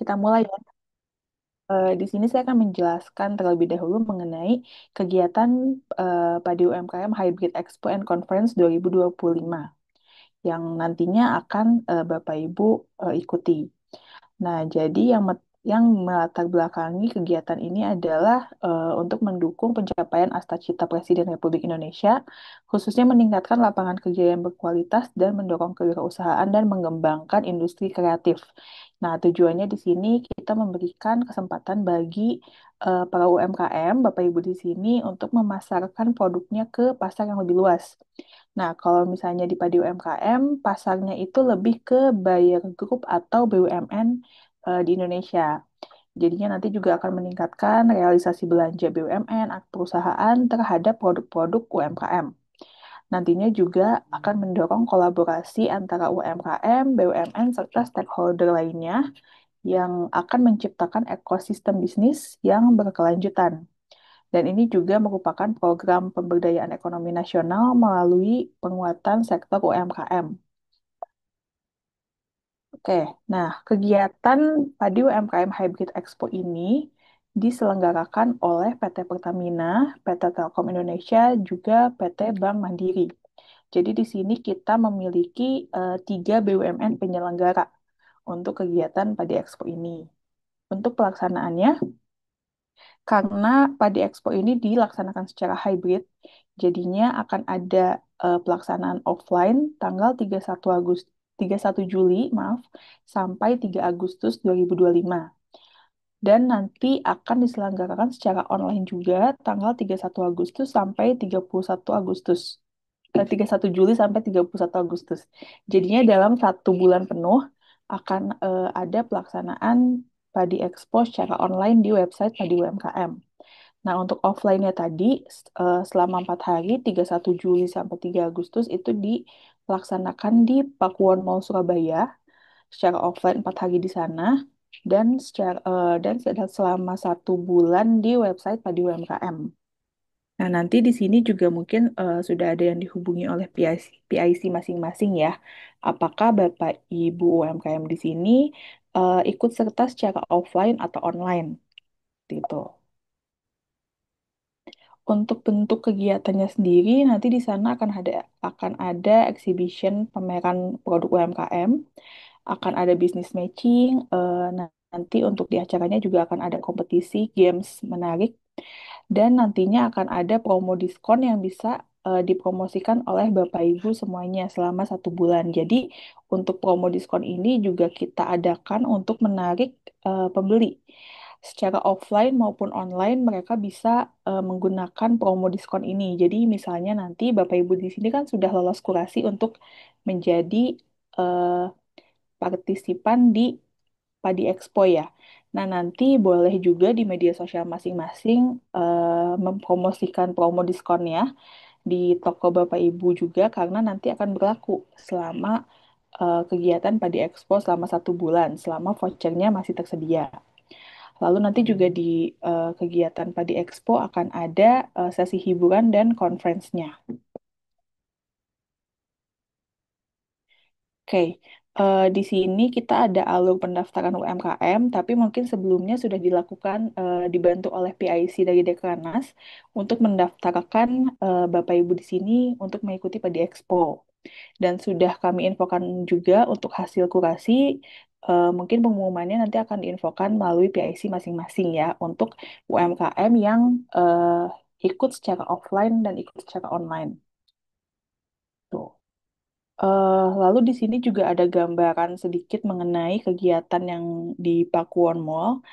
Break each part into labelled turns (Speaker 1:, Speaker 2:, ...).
Speaker 1: Kita mulai ya. Di sini saya akan menjelaskan terlebih dahulu mengenai kegiatan Padi UMKM Hybrid Expo and Conference 2025 yang nantinya akan Bapak Ibu ikuti. Nah, jadi yang melatar belakangi kegiatan ini adalah untuk mendukung pencapaian Cita Presiden Republik Indonesia, khususnya meningkatkan lapangan kerja yang berkualitas dan mendorong kewirausahaan dan mengembangkan industri kreatif. Nah, tujuannya di sini kita memberikan kesempatan bagi para UMKM, Bapak Ibu di sini, untuk memasarkan produknya ke pasar yang lebih luas. Nah, kalau misalnya di Padi UMKM, pasarnya itu lebih ke buyer group atau BUMN di Indonesia. Jadinya nanti juga akan meningkatkan realisasi belanja BUMN atau perusahaan terhadap produk-produk UMKM. Nantinya juga akan mendorong kolaborasi antara UMKM, BUMN, serta stakeholder lainnya yang akan menciptakan ekosistem bisnis yang berkelanjutan. Dan ini juga merupakan program pemberdayaan ekonomi nasional melalui penguatan sektor UMKM. Oke, nah kegiatan Padi UMKM Hybrid Expo ini diselenggarakan oleh PT Pertamina, PT Telkom Indonesia, juga PT Bank Mandiri. Jadi di sini kita memiliki tiga BUMN penyelenggara untuk kegiatan Padi Expo ini. Untuk pelaksanaannya, karena Padi Expo ini dilaksanakan secara hybrid, jadinya akan ada pelaksanaan offline tanggal 31 Juli, maaf, sampai 3 Agustus 2025. Dan nanti akan diselenggarakan secara online juga tanggal 31 Agustus sampai 31 Agustus. 31 Juli sampai 31 Agustus. Jadinya dalam 1 bulan penuh akan ada pelaksanaan Padi Expo secara online di website Padi UMKM. Nah, untuk offline-nya tadi, selama 4 hari, 31 Juli sampai 3 Agustus, itu dilaksanakan di Pakuwon Mall Surabaya, secara offline 4 hari di sana, dan selama 1 bulan di website Padi UMKM. Nah, nanti di sini juga mungkin sudah ada yang dihubungi oleh PIC masing-masing ya. Apakah Bapak Ibu UMKM di sini ikut serta secara offline atau online? Gitu. Untuk bentuk kegiatannya sendiri, nanti di sana akan ada exhibition pameran produk UMKM, akan ada business matching, nanti untuk di acaranya juga akan ada kompetisi games menarik, dan nantinya akan ada promo diskon yang bisa dipromosikan oleh Bapak Ibu semuanya selama 1 bulan. Jadi untuk promo diskon ini juga kita adakan untuk menarik pembeli. Secara offline maupun online mereka bisa menggunakan promo diskon ini. Jadi misalnya nanti Bapak Ibu di sini kan sudah lolos kurasi untuk menjadi eh, partisipan di Padi Expo ya. Nah, nanti boleh juga di media sosial masing-masing mempromosikan promo diskonnya di toko Bapak Ibu juga karena nanti akan berlaku selama kegiatan Padi Expo selama 1 bulan, selama vouchernya masih tersedia. Lalu nanti juga di kegiatan Padi Expo akan ada sesi hiburan dan conference-nya. Oke, di sini kita ada alur pendaftaran UMKM, tapi mungkin sebelumnya sudah dilakukan dibantu oleh PIC dari Dekranas untuk mendaftarkan Bapak Ibu di sini untuk mengikuti Padi Expo. Dan sudah kami infokan juga untuk hasil kurasi, mungkin pengumumannya nanti akan diinfokan melalui PIC masing-masing ya untuk UMKM yang ikut secara offline dan ikut secara online. Tuh. Lalu di sini juga ada gambaran sedikit mengenai kegiatan yang di Pakuwon Mall.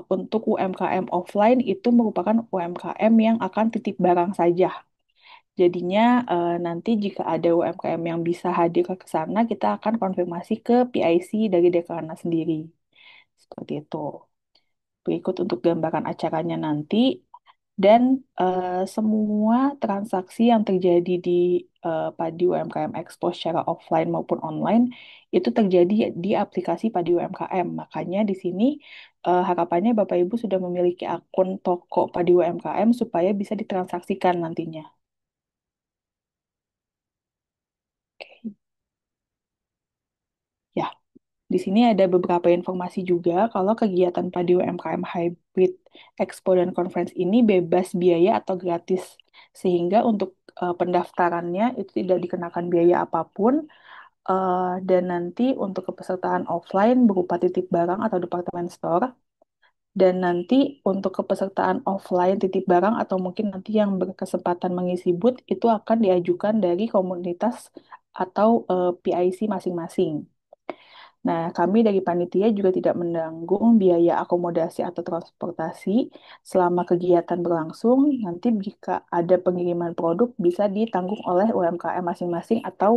Speaker 1: Untuk UMKM offline itu merupakan UMKM yang akan titip barang saja. Jadinya nanti jika ada UMKM yang bisa hadir ke sana, kita akan konfirmasi ke PIC dari Deklarana sendiri. Seperti itu. Berikut untuk gambaran acaranya nanti. Dan semua transaksi yang terjadi di Padi UMKM Expo secara offline maupun online itu terjadi di aplikasi Padi UMKM. Makanya di sini harapannya Bapak Ibu sudah memiliki akun toko Padi UMKM supaya bisa ditransaksikan nantinya. Oke. Ya. Di sini ada beberapa informasi juga kalau kegiatan Padi UMKM Hybrid Expo dan Conference ini bebas biaya atau gratis. Sehingga untuk pendaftarannya itu tidak dikenakan biaya apapun. Dan nanti untuk kepesertaan offline berupa titip barang atau departemen store. Dan nanti untuk kepesertaan offline titip barang atau mungkin nanti yang berkesempatan mengisi booth itu akan diajukan dari komunitas atau PIC masing-masing. Nah, kami dari panitia juga tidak menanggung biaya akomodasi atau transportasi selama kegiatan berlangsung. Nanti jika ada pengiriman produk bisa ditanggung oleh UMKM masing-masing atau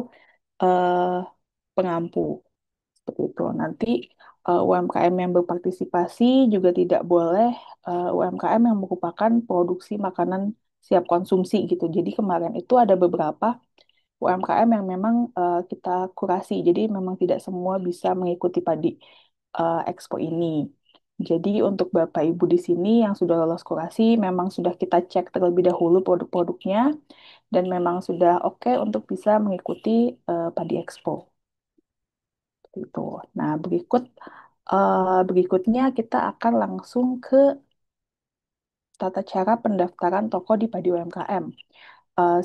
Speaker 1: eh, pengampu. Seperti itu. Nanti UMKM yang berpartisipasi juga tidak boleh UMKM yang merupakan produksi makanan siap konsumsi gitu. Jadi kemarin itu ada beberapa UMKM yang memang kita kurasi. Jadi memang tidak semua bisa mengikuti padi Expo ini. Jadi untuk Bapak Ibu di sini yang sudah lolos kurasi memang sudah kita cek terlebih dahulu produk-produknya dan memang sudah oke untuk bisa mengikuti Padi Expo. Gitu. Nah, berikutnya kita akan langsung ke tata cara pendaftaran toko di Padi UMKM.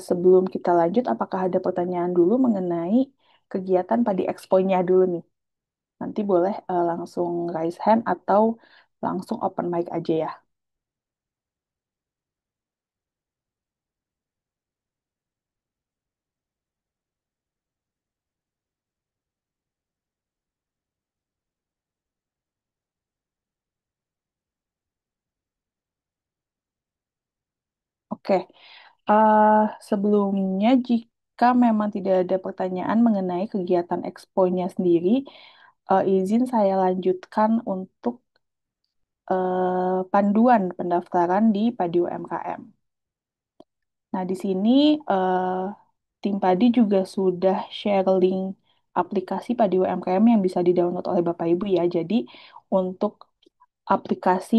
Speaker 1: Sebelum kita lanjut, apakah ada pertanyaan dulu mengenai kegiatan Padi Expo-nya dulu nih? Nanti boleh langsung raise hand atau langsung open mic aja ya. Oke, eh, sebelumnya jika memang tidak ada pertanyaan mengenai kegiatan Expo-nya sendiri, izin saya lanjutkan untuk panduan pendaftaran di Padi UMKM. Nah, di sini tim Padi juga sudah share link aplikasi Padi UMKM yang bisa di-download oleh Bapak Ibu ya. Jadi, untuk aplikasi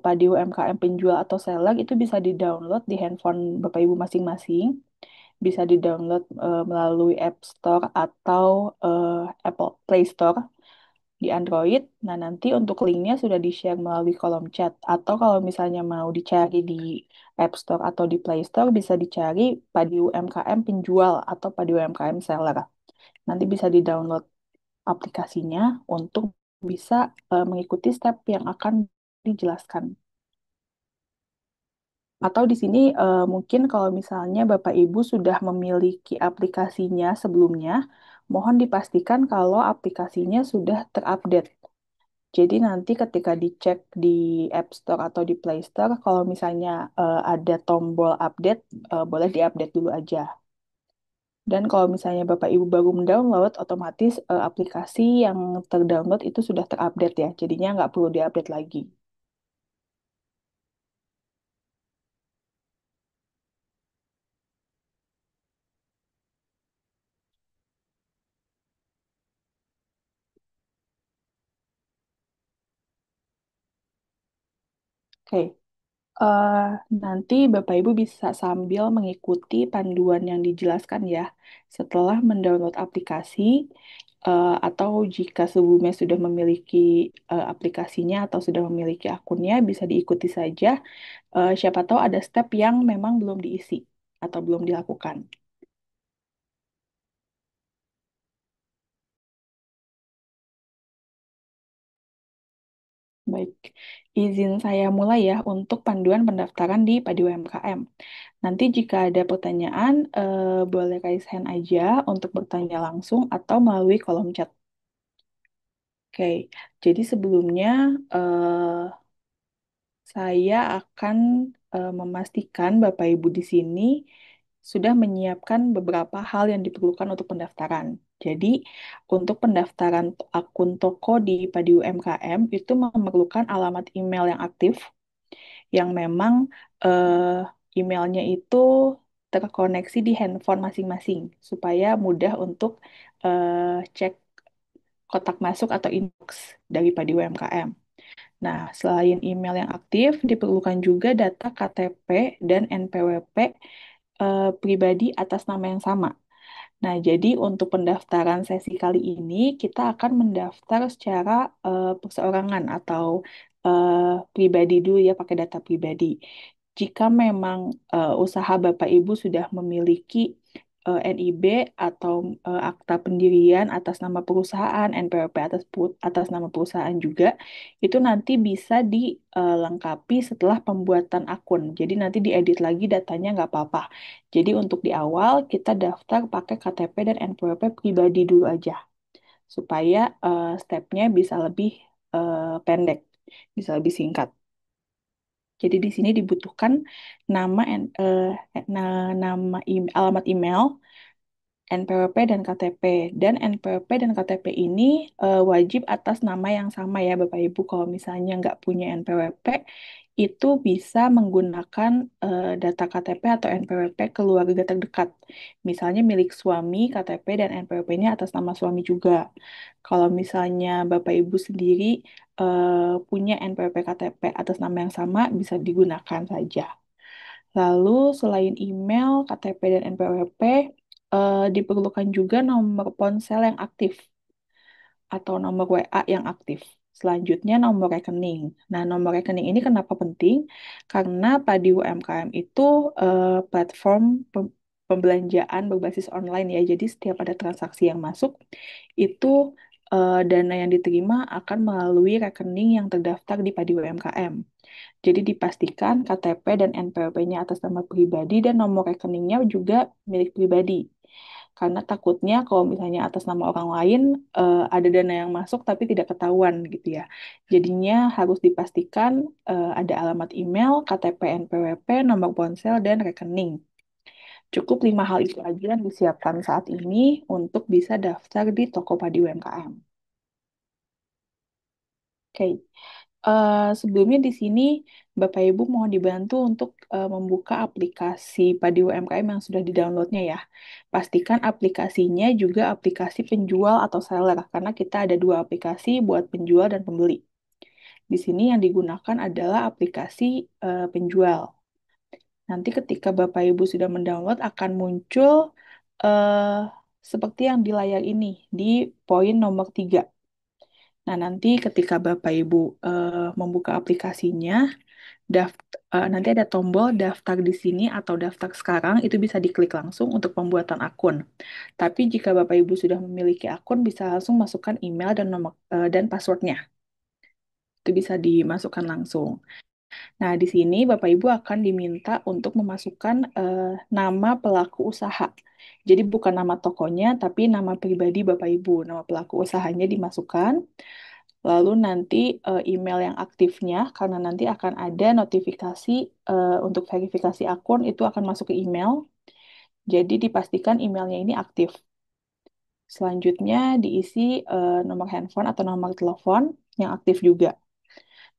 Speaker 1: Padi UMKM penjual atau seller itu bisa di-download di handphone Bapak Ibu masing-masing. Bisa di-download melalui App Store atau Apple Play Store di Android. Nah, nanti untuk linknya sudah di-share melalui kolom chat. Atau kalau misalnya mau dicari di App Store atau di Play Store, bisa dicari Padi UMKM penjual atau Padi UMKM seller. Nanti bisa di-download aplikasinya untuk bisa mengikuti step yang akan dijelaskan. Atau di sini mungkin kalau misalnya Bapak Ibu sudah memiliki aplikasinya sebelumnya, mohon dipastikan kalau aplikasinya sudah terupdate. Jadi nanti ketika dicek di App Store atau di Play Store, kalau misalnya ada tombol update, boleh diupdate dulu aja. Dan kalau misalnya Bapak Ibu baru mendownload, otomatis aplikasi yang terdownload itu sudah terupdate ya. Jadinya nggak perlu diupdate lagi. Oke. Eh, Nanti Bapak Ibu bisa sambil mengikuti panduan yang dijelaskan ya. Setelah mendownload aplikasi, atau jika sebelumnya sudah memiliki aplikasinya atau sudah memiliki akunnya, bisa diikuti saja. Siapa tahu ada step yang memang belum diisi atau belum dilakukan. Baik, izin saya mulai ya untuk panduan pendaftaran di Padi UMKM. Nanti jika ada pertanyaan, boleh raise hand aja untuk bertanya langsung atau melalui kolom chat. Oke, jadi sebelumnya saya akan memastikan Bapak Ibu di sini sudah menyiapkan beberapa hal yang diperlukan untuk pendaftaran. Jadi, untuk pendaftaran akun toko di Padi UMKM itu memerlukan alamat email yang aktif, yang memang emailnya itu terkoneksi di handphone masing-masing, supaya mudah untuk cek kotak masuk atau inbox dari Padi UMKM. Nah, selain email yang aktif, diperlukan juga data KTP dan NPWP pribadi atas nama yang sama. Nah, jadi untuk pendaftaran sesi kali ini, kita akan mendaftar secara perseorangan atau pribadi dulu ya, pakai data pribadi. Jika memang usaha Bapak Ibu sudah memiliki NIB atau akta pendirian atas nama perusahaan, NPWP atas nama perusahaan juga, itu nanti bisa dilengkapi setelah pembuatan akun. Jadi nanti diedit lagi datanya nggak apa-apa. Jadi untuk di awal kita daftar pakai KTP dan NPWP pribadi dulu aja supaya stepnya bisa lebih pendek, bisa lebih singkat. Jadi di sini dibutuhkan nama alamat email, NPWP dan KTP. Dan NPWP dan KTP ini wajib atas nama yang sama ya Bapak Ibu. Kalau misalnya nggak punya NPWP, itu bisa menggunakan data KTP atau NPWP keluarga terdekat. Misalnya milik suami, KTP dan NPWP-nya atas nama suami juga. Kalau misalnya Bapak Ibu sendiri punya NPWP KTP atas nama yang sama, bisa digunakan saja. Lalu selain email, KTP, dan NPWP, diperlukan juga nomor ponsel yang aktif atau nomor WA yang aktif. Selanjutnya nomor rekening. Nah, nomor rekening ini kenapa penting? Karena Padi UMKM itu platform pembelanjaan berbasis online ya. Jadi setiap ada transaksi yang masuk, itu dana yang diterima akan melalui rekening yang terdaftar di Padi UMKM. Jadi dipastikan KTP dan NPWP-nya atas nama pribadi dan nomor rekeningnya juga milik pribadi. Karena takutnya kalau misalnya atas nama orang lain ada dana yang masuk tapi tidak ketahuan gitu ya. Jadinya harus dipastikan ada alamat email, KTP, NPWP, nomor ponsel, dan rekening. Cukup 5 hal itu aja yang disiapkan saat ini untuk bisa daftar di Tokopedia UMKM. Oke. Sebelumnya di sini Bapak Ibu mohon dibantu untuk membuka aplikasi Padi UMKM yang sudah di-downloadnya ya. Pastikan aplikasinya juga aplikasi penjual atau seller karena kita ada dua aplikasi buat penjual dan pembeli. Di sini yang digunakan adalah aplikasi penjual. Nanti ketika Bapak Ibu sudah mendownload akan muncul eh, seperti yang di layar ini di poin nomor 3. Nah, nanti ketika Bapak Ibu membuka aplikasinya, nanti ada tombol daftar di sini atau daftar sekarang, itu bisa diklik langsung untuk pembuatan akun. Tapi jika Bapak Ibu sudah memiliki akun, bisa langsung masukkan email dan nomor dan passwordnya. Itu bisa dimasukkan langsung. Nah, di sini Bapak Ibu akan diminta untuk memasukkan nama pelaku usaha. Jadi bukan nama tokonya, tapi nama pribadi Bapak Ibu. Nama pelaku usahanya dimasukkan. Lalu nanti email yang aktifnya, karena nanti akan ada notifikasi untuk verifikasi akun itu akan masuk ke email. Jadi dipastikan emailnya ini aktif. Selanjutnya diisi nomor handphone atau nomor telepon yang aktif juga.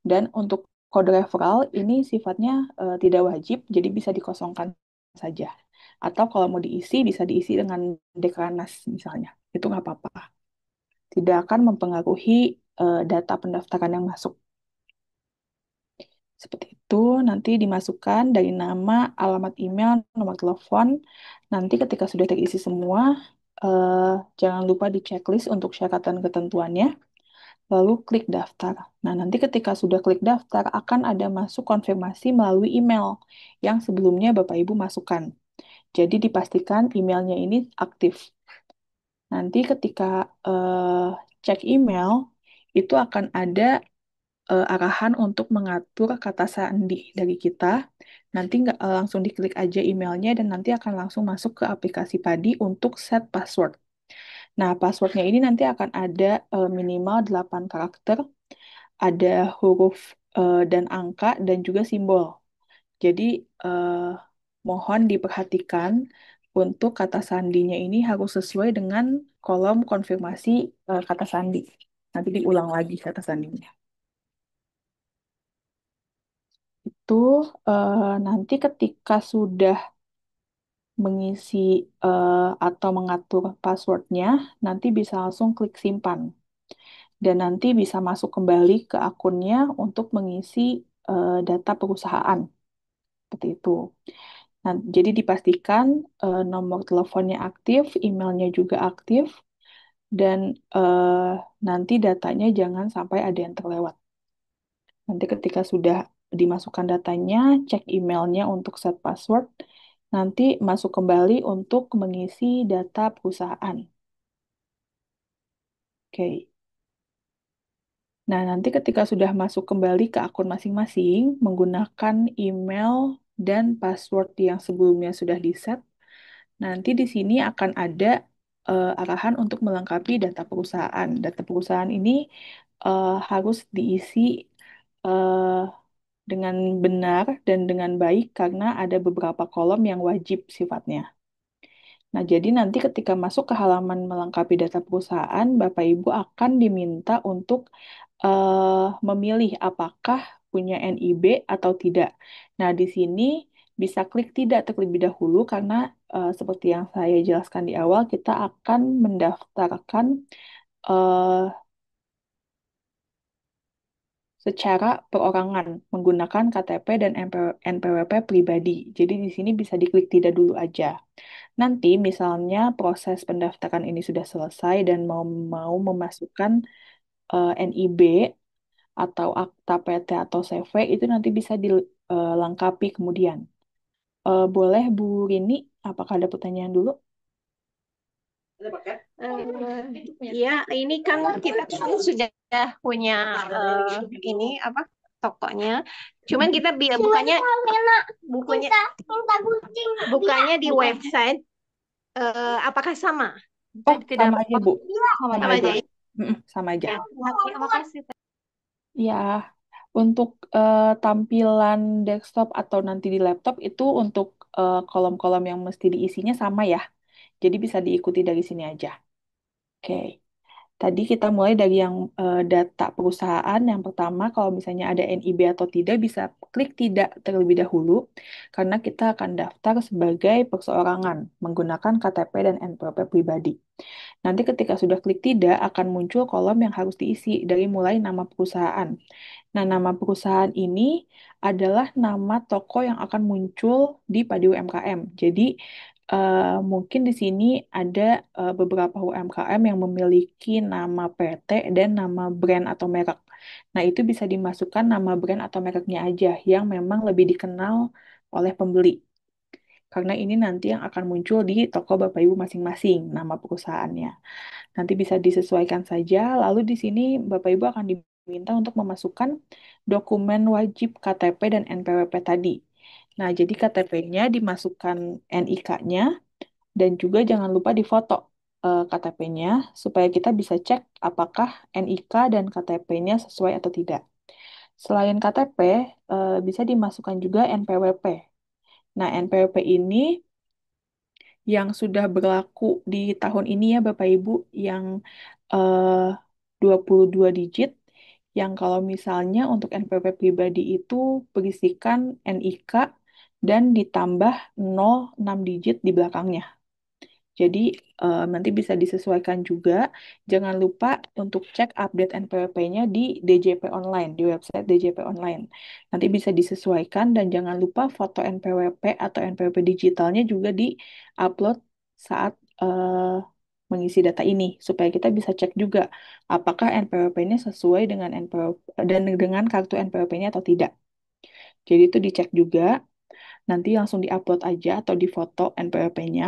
Speaker 1: Dan untuk kode referral ini sifatnya tidak wajib, jadi bisa dikosongkan saja. Atau kalau mau diisi, bisa diisi dengan Dekranas misalnya. Itu nggak apa-apa. Tidak akan mempengaruhi data pendaftaran yang masuk. Seperti itu, nanti dimasukkan dari nama, alamat email, nomor telepon. Nanti ketika sudah terisi semua, eh, jangan lupa di checklist untuk syarat dan ketentuannya, lalu klik daftar. Nah, nanti ketika sudah klik daftar, akan ada masuk konfirmasi melalui email yang sebelumnya Bapak Ibu masukkan. Jadi dipastikan emailnya ini aktif. Nanti ketika cek email, itu akan ada arahan untuk mengatur kata sandi dari kita. Nanti nggak langsung diklik aja emailnya dan nanti akan langsung masuk ke aplikasi Padi untuk set password. Nah, passwordnya ini nanti akan ada minimal 8 karakter, ada huruf dan angka, dan juga simbol. Jadi, mohon diperhatikan untuk kata sandinya ini harus sesuai dengan kolom konfirmasi kata sandi. Nanti diulang lagi kata sandinya. Itu nanti ketika sudah mengisi atau mengatur passwordnya, nanti bisa langsung klik simpan. Dan nanti bisa masuk kembali ke akunnya untuk mengisi data perusahaan. Seperti itu. Nah, jadi dipastikan nomor teleponnya aktif, emailnya juga aktif, dan nanti datanya jangan sampai ada yang terlewat. Nanti ketika sudah dimasukkan datanya, cek emailnya untuk set password, nanti masuk kembali untuk mengisi data perusahaan. Oke. Nah, nanti ketika sudah masuk kembali ke akun masing-masing, menggunakan email dan password yang sebelumnya sudah di-set, nanti di sini akan ada arahan untuk melengkapi data perusahaan. Data perusahaan ini harus diisi eh, dengan benar dan dengan baik karena ada beberapa kolom yang wajib sifatnya. Nah, jadi nanti ketika masuk ke halaman melengkapi data perusahaan, Bapak Ibu akan diminta untuk memilih apakah punya NIB atau tidak. Nah, di sini bisa klik tidak terlebih dahulu karena seperti yang saya jelaskan di awal, kita akan mendaftarkan eh, secara perorangan menggunakan KTP dan NPWP pribadi. Jadi di sini bisa diklik tidak dulu aja. Nanti misalnya proses pendaftaran ini sudah selesai dan mau memasukkan NIB atau akta PT atau CV itu nanti bisa dilengkapi kemudian. Boleh Bu Rini, apakah ada pertanyaan dulu?
Speaker 2: Ya, ini kan kita kan sudah punya ini apa tokonya. Cuman kita bukannya bukunya bukannya di website. Apakah sama?
Speaker 1: Oh,
Speaker 2: Saya tidak
Speaker 1: sama aja Bu.
Speaker 2: sama
Speaker 1: Sama aja.
Speaker 2: aja ya.
Speaker 1: Mm-mm, sama aja.
Speaker 2: Ya, terima kasih.
Speaker 1: Ya, untuk tampilan desktop atau nanti di laptop itu untuk kolom-kolom yang mesti diisinya sama ya. Jadi bisa diikuti dari sini aja. Oke. Tadi kita mulai dari yang data perusahaan. Yang pertama, kalau misalnya ada NIB atau tidak, bisa klik tidak terlebih dahulu, karena kita akan daftar sebagai perseorangan menggunakan KTP dan NPWP pribadi. Nanti ketika sudah klik tidak, akan muncul kolom yang harus diisi dari mulai nama perusahaan. Nah, nama perusahaan ini adalah nama toko yang akan muncul di Padi UMKM. Jadi, mungkin di sini ada beberapa UMKM yang memiliki nama PT dan nama brand atau merek. Nah, itu bisa dimasukkan nama brand atau mereknya aja yang memang lebih dikenal oleh pembeli. Karena ini nanti yang akan muncul di toko Bapak Ibu masing-masing, nama perusahaannya. Nanti bisa disesuaikan saja. Lalu di sini Bapak Ibu akan diminta untuk memasukkan dokumen wajib KTP dan NPWP tadi. Nah, jadi KTP-nya dimasukkan NIK-nya dan juga jangan lupa difoto KTP-nya supaya kita bisa cek apakah NIK dan KTP-nya sesuai atau tidak. Selain KTP, bisa dimasukkan juga NPWP. Nah, NPWP ini yang sudah berlaku di tahun ini ya Bapak Ibu yang eh, 22 digit yang kalau misalnya untuk NPWP pribadi itu berisikan NIK dan ditambah 06 digit di belakangnya. Jadi nanti bisa disesuaikan juga. Jangan lupa untuk cek update NPWP-nya di DJP Online, di website DJP Online. Nanti bisa disesuaikan dan jangan lupa foto NPWP atau NPWP digitalnya juga di-upload saat mengisi data ini supaya kita bisa cek juga apakah NPWP-nya sesuai dengan NPWP dan dengan kartu NPWP-nya atau tidak. Jadi itu dicek juga, nanti langsung diupload aja atau difoto NPWP-nya.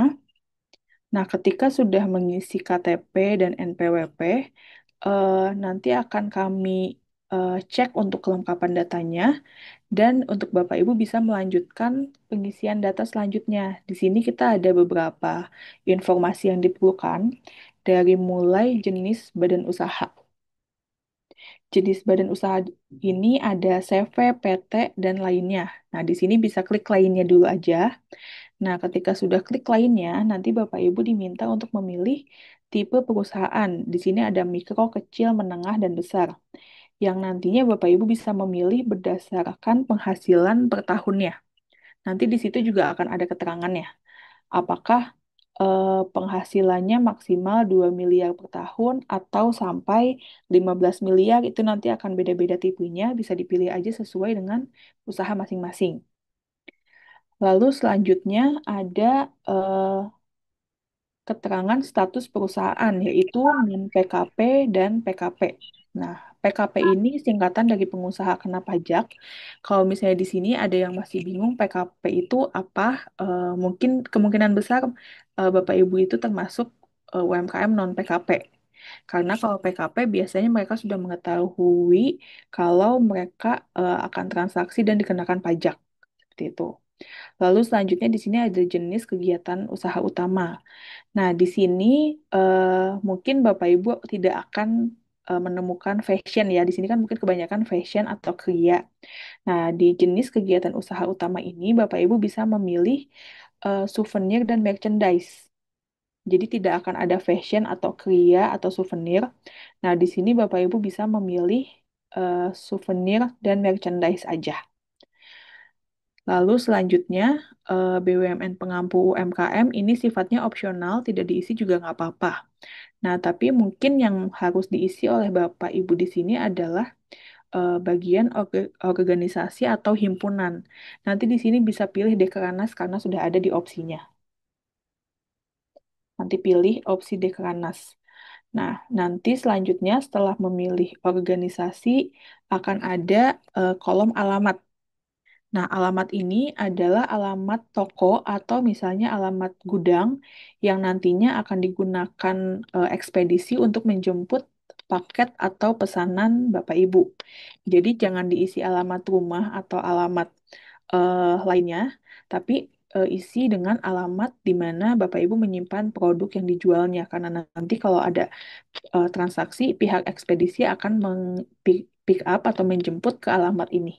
Speaker 1: Nah, ketika sudah mengisi KTP dan NPWP, nanti akan kami cek untuk kelengkapan datanya dan untuk Bapak Ibu bisa melanjutkan pengisian data selanjutnya. Di sini kita ada beberapa informasi yang diperlukan dari mulai jenis badan usaha. Jenis badan usaha ini ada CV, PT, dan lainnya. Nah, di sini bisa klik lainnya dulu aja. Nah, ketika sudah klik lainnya, nanti Bapak Ibu diminta untuk memilih tipe perusahaan. Di sini ada mikro, kecil, menengah, dan besar. Yang nantinya Bapak Ibu bisa memilih berdasarkan penghasilan per tahunnya. Nanti di situ juga akan ada keterangannya. Apakah penghasilannya maksimal 2 miliar per tahun atau sampai 15 miliar, itu nanti akan beda-beda tipenya, bisa dipilih aja sesuai dengan usaha masing-masing. Lalu selanjutnya ada eh, keterangan status perusahaan, yaitu non-PKP dan PKP. Nah, PKP ini singkatan dari pengusaha kena pajak. Kalau misalnya di sini ada yang masih bingung PKP itu apa, mungkin kemungkinan besar Bapak Ibu itu termasuk UMKM non-PKP. Karena kalau PKP biasanya mereka sudah mengetahui kalau mereka akan transaksi dan dikenakan pajak. Seperti itu. Lalu selanjutnya di sini ada jenis kegiatan usaha utama. Nah, di sini mungkin Bapak Ibu tidak akan menemukan fashion ya. Di sini kan mungkin kebanyakan fashion atau kria. Nah, di jenis kegiatan usaha utama ini Bapak Ibu bisa memilih souvenir dan merchandise. Jadi tidak akan ada fashion atau kria atau souvenir. Nah, di sini Bapak Ibu bisa memilih souvenir dan merchandise aja. Lalu selanjutnya, BUMN pengampu UMKM ini sifatnya opsional, tidak diisi juga nggak apa-apa. Nah, tapi mungkin yang harus diisi oleh Bapak Ibu di sini adalah bagian organisasi atau himpunan. Nanti di sini bisa pilih Dekranas karena sudah ada di opsinya. Nanti pilih opsi Dekranas. Nah, nanti selanjutnya setelah memilih organisasi akan ada kolom alamat. Nah, alamat ini adalah alamat toko atau misalnya alamat gudang yang nantinya akan digunakan ekspedisi untuk menjemput paket atau pesanan Bapak Ibu. Jadi jangan diisi alamat rumah atau alamat lainnya, tapi isi dengan alamat di mana Bapak Ibu menyimpan produk yang dijualnya. Karena nanti kalau ada transaksi, pihak ekspedisi akan pick up atau menjemput ke alamat ini.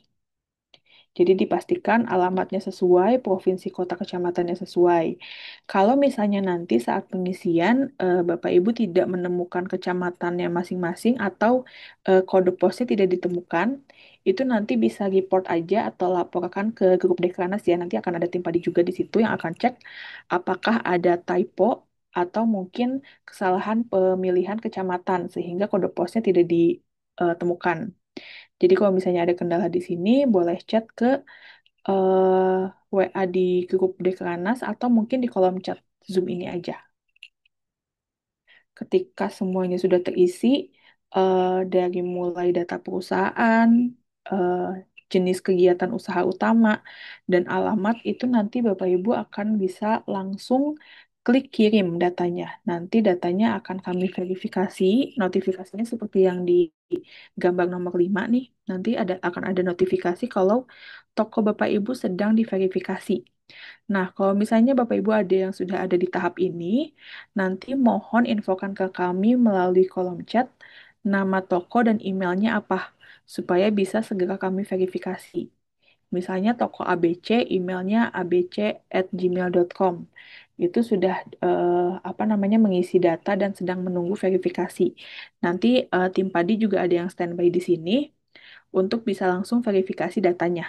Speaker 1: Jadi dipastikan alamatnya sesuai, provinsi, kota, kecamatannya sesuai. Kalau misalnya nanti saat pengisian Bapak Ibu tidak menemukan kecamatannya masing-masing atau kode posnya tidak ditemukan, itu nanti bisa report aja atau laporkan ke grup Dekranasda ya. Nanti akan ada tim padi juga di situ yang akan cek apakah ada typo atau mungkin kesalahan pemilihan kecamatan sehingga kode posnya tidak ditemukan. Jadi kalau misalnya ada kendala di sini, boleh chat ke WA di grup Dekranas atau mungkin di kolom chat Zoom ini aja. Ketika semuanya sudah terisi, dari mulai data perusahaan, eh, jenis kegiatan usaha utama, dan alamat itu nanti Bapak Ibu akan bisa langsung klik kirim datanya. Nanti datanya akan kami verifikasi, notifikasinya seperti yang di gambar nomor 5 nih. Nanti akan ada notifikasi kalau toko Bapak Ibu sedang diverifikasi. Nah, kalau misalnya Bapak Ibu ada yang sudah ada di tahap ini, nanti mohon infokan ke kami melalui kolom chat nama toko dan emailnya apa, supaya bisa segera kami verifikasi. Misalnya toko ABC, emailnya abc@gmail.com. Itu sudah apa namanya mengisi data dan sedang menunggu verifikasi. Nanti tim Padi juga ada yang standby di sini untuk bisa langsung verifikasi datanya.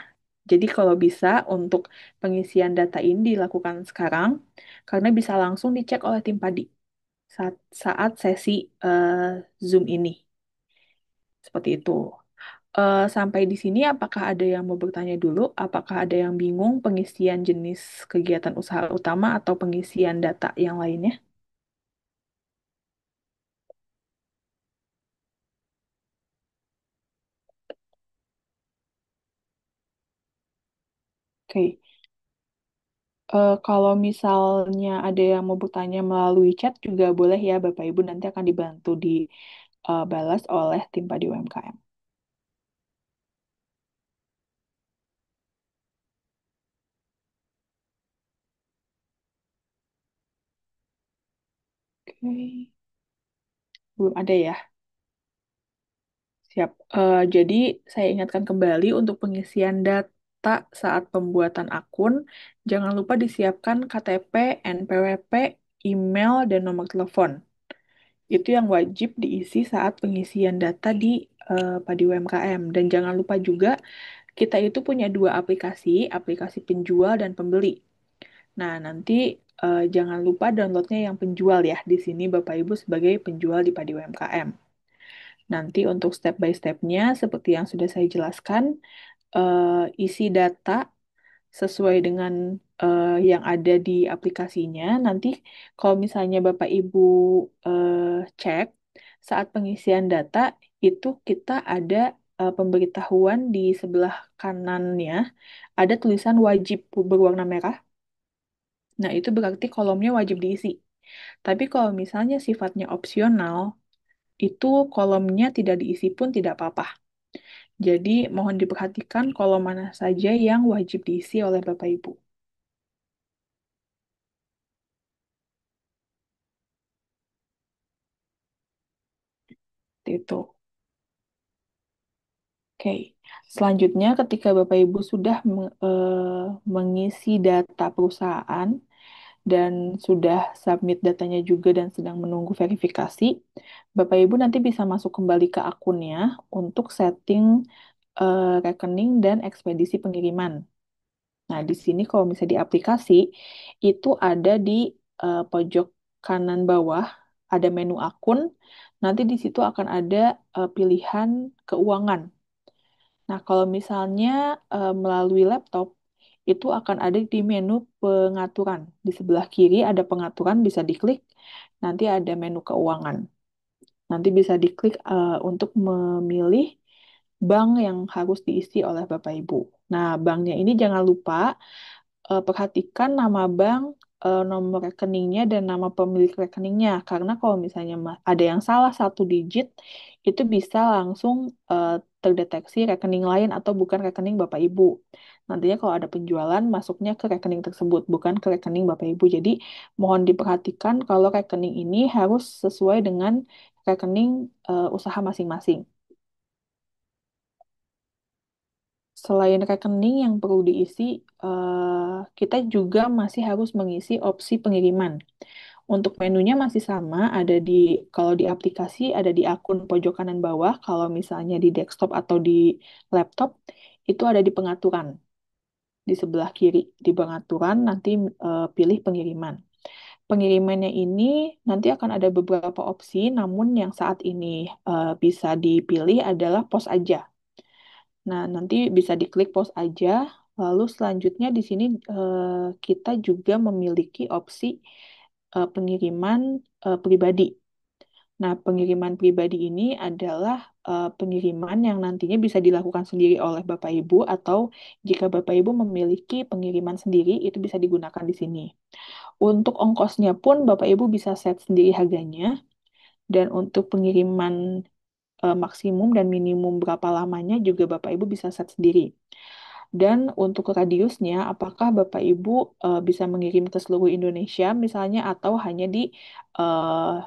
Speaker 1: Jadi kalau bisa untuk pengisian data ini dilakukan sekarang, karena bisa langsung dicek oleh tim Padi saat sesi Zoom ini. Seperti itu. Sampai di sini, apakah ada yang mau bertanya dulu? Apakah ada yang bingung pengisian jenis kegiatan usaha utama atau pengisian data yang lainnya? Oke. Kalau misalnya ada yang mau bertanya melalui chat juga boleh ya, Bapak Ibu nanti akan dibantu dibalas oleh tim Padi UMKM. Oke, belum ada ya. Siap. Jadi saya ingatkan kembali untuk pengisian data saat pembuatan akun, jangan lupa disiapkan KTP, NPWP, email, dan nomor telepon. Itu yang wajib diisi saat pengisian data di Padi UMKM. Dan jangan lupa juga kita itu punya dua aplikasi, aplikasi penjual dan pembeli. Nah, nanti jangan lupa downloadnya yang penjual ya. Di sini Bapak Ibu sebagai penjual di Padi UMKM. Nanti untuk step by step-nya, seperti yang sudah saya jelaskan, isi data sesuai dengan yang ada di aplikasinya. Nanti kalau misalnya Bapak Ibu cek saat pengisian data itu kita ada pemberitahuan di sebelah kanannya ada tulisan wajib berwarna merah. Nah, itu berarti kolomnya wajib diisi. Tapi kalau misalnya sifatnya opsional, itu kolomnya tidak diisi pun tidak apa-apa. Jadi, mohon diperhatikan kolom mana saja yang wajib diisi oleh Bapak Ibu. Itu. Oke. Selanjutnya, ketika Bapak Ibu sudah mengisi data perusahaan dan sudah submit datanya juga dan sedang menunggu verifikasi, Bapak Ibu nanti bisa masuk kembali ke akunnya untuk setting rekening dan ekspedisi pengiriman. Nah, di sini kalau misalnya di aplikasi, itu ada di pojok kanan bawah, ada menu akun. Nanti di situ akan ada pilihan keuangan. Nah, kalau misalnya melalui laptop, itu akan ada di menu pengaturan. Di sebelah kiri ada pengaturan, bisa diklik. Nanti ada menu keuangan. Nanti bisa diklik untuk memilih bank yang harus diisi oleh Bapak Ibu. Nah, banknya ini jangan lupa perhatikan nama bank, nomor rekeningnya, dan nama pemilik rekeningnya. Karena kalau misalnya ada yang salah satu digit, itu bisa langsung eh, terdeteksi rekening lain atau bukan rekening Bapak Ibu. Nantinya kalau ada penjualan, masuknya ke rekening tersebut, bukan ke rekening Bapak Ibu. Jadi mohon diperhatikan kalau rekening ini harus sesuai dengan rekening usaha masing-masing. Selain rekening yang perlu diisi, kita juga masih harus mengisi opsi pengiriman. Untuk menunya masih sama, ada di kalau di aplikasi ada di akun pojok kanan bawah, kalau misalnya di desktop atau di laptop itu ada di pengaturan di sebelah kiri di pengaturan nanti pilih pengiriman. Pengirimannya ini nanti akan ada beberapa opsi, namun yang saat ini bisa dipilih adalah pos aja. Nah, nanti bisa diklik pause aja. Lalu selanjutnya di sini kita juga memiliki opsi pengiriman pribadi. Nah, pengiriman pribadi ini adalah pengiriman yang nantinya bisa dilakukan sendiri oleh Bapak Ibu atau jika Bapak Ibu memiliki pengiriman sendiri itu bisa digunakan di sini. Untuk ongkosnya pun Bapak Ibu bisa set sendiri harganya dan untuk pengiriman maksimum dan minimum berapa lamanya juga Bapak Ibu bisa set sendiri. Dan untuk radiusnya, apakah Bapak Ibu bisa mengirim ke seluruh Indonesia misalnya atau hanya di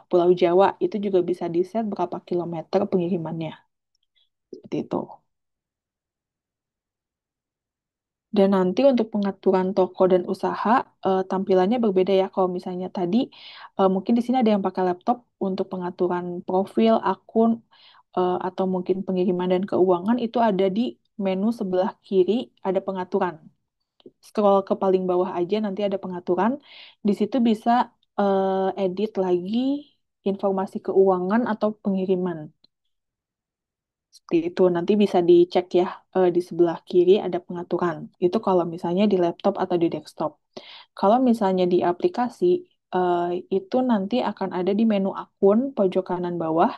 Speaker 1: Pulau Jawa, itu juga bisa di-set berapa kilometer pengirimannya. Seperti itu. Dan nanti untuk pengaturan toko dan usaha, tampilannya berbeda ya. Kalau misalnya tadi, mungkin di sini ada yang pakai laptop untuk pengaturan profil, akun, atau mungkin pengiriman dan keuangan, itu ada di menu sebelah kiri, ada pengaturan. Scroll ke paling bawah aja nanti ada pengaturan. Di situ bisa edit lagi informasi keuangan atau pengiriman. Seperti itu nanti bisa dicek ya di sebelah kiri ada pengaturan. Itu kalau misalnya di laptop atau di desktop. Kalau misalnya di aplikasi eh, itu nanti akan ada di menu akun pojok kanan bawah.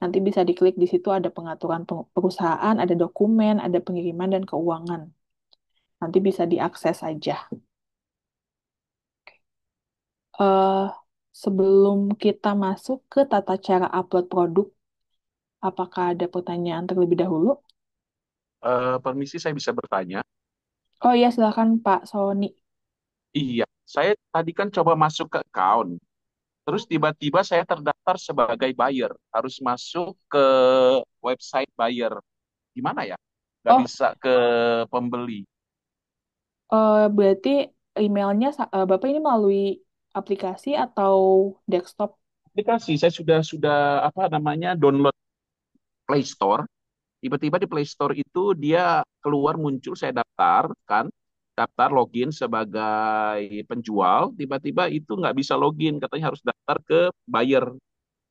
Speaker 1: Nanti bisa diklik di situ ada pengaturan perusahaan, ada dokumen, ada pengiriman dan keuangan. Nanti bisa diakses saja. eh Sebelum kita masuk ke tata cara upload produk, apakah ada pertanyaan terlebih dahulu?
Speaker 3: Permisi, saya bisa bertanya?
Speaker 1: Oh iya, silakan Pak Sony.
Speaker 3: Iya, saya tadi kan coba masuk ke account, terus tiba-tiba saya terdaftar sebagai buyer, harus masuk ke website buyer. Gimana ya? Nggak
Speaker 1: Oh,
Speaker 3: bisa ke pembeli.
Speaker 1: berarti emailnya Bapak ini melalui aplikasi atau desktop?
Speaker 3: Aplikasi saya sudah apa namanya download Play Store. Tiba-tiba di Play Store itu dia keluar muncul saya daftar kan, daftar login sebagai penjual. Tiba-tiba itu nggak bisa login, katanya harus daftar ke buyer.